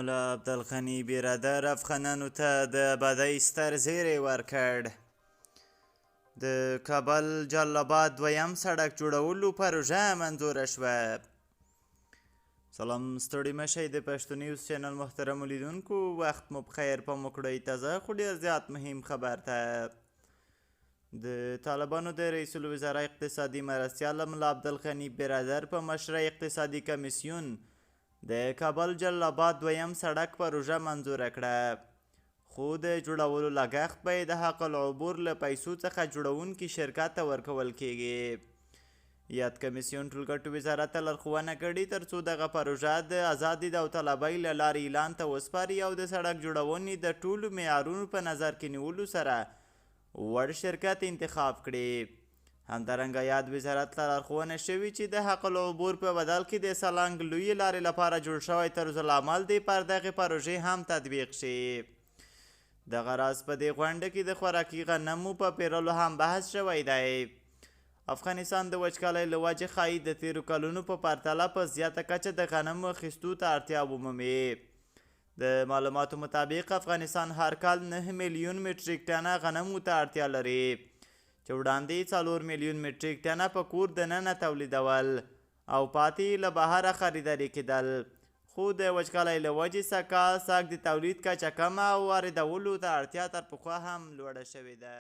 ملا عبدالغني برادر افغانانو ته د ابادۍ ستر زیری ورکړ. د کابل جلال دویم سړک جوړولو پروژه منظوره شوه. سلام ستړي مشئ د پښتو نیوز چینل محترمو لیدونکو، وخت مو بخیر. په مو کړئ تازه خو ډېر زیات مهم خبر ته. د طالبانو د رئیس الوزرا اقتصادي مرستیال ملا عبدالغني برادر په مشرۍ اقتصادي کمیسیون د کابل جلال آباد دویم سړک پروژه منظوره کړه، خو د جوړولو لګښت به د حق العبور له پیسو څخه جوړونکي شرکت ته ورکول کیږي. یاد کمیسیون ټولګټو وزارت ته لارښوونه کړې ترڅو دغه پروژه د ازادي داوطلبۍ له لارې اعلان ته وسپاري او د سړک جوړونې د ټولو معیارونو په نظر کې نیولو سره وړ شرکت انتخاب کړي. همدارنګه یاد وزارت ته لارښوونه شوې چې د حق العبور په بدل کې د سالنګ لویې لارې لپاره جوړ شوی طرزالعمل دی پر دغې پروژې هم تطبیق شي. دغه راز په دې غونډه کې د خوراکي غنمو په پیرلو هم بحث شوی دی. افغانستان د وچکالۍ له وجې ښایي د تیرو کلونو په پرتله په زیاته کچه د غنمو اخیستو ته اړتیا ومومي. د معلوماتو مطابق افغانستان هر کال 9 میلیون مټریک ټنه غنمو ته اړتیا لري، چې وړاندې 4 میلیون مټریک ټنه په کور دننه تولیدول او پاتې له بهره خریداري کېدل، خو د وچکالۍ له وجې سږ کال د تولید کچه کمه او واردولو ته اړتیا تر پخوا هم لوړه شوې ده.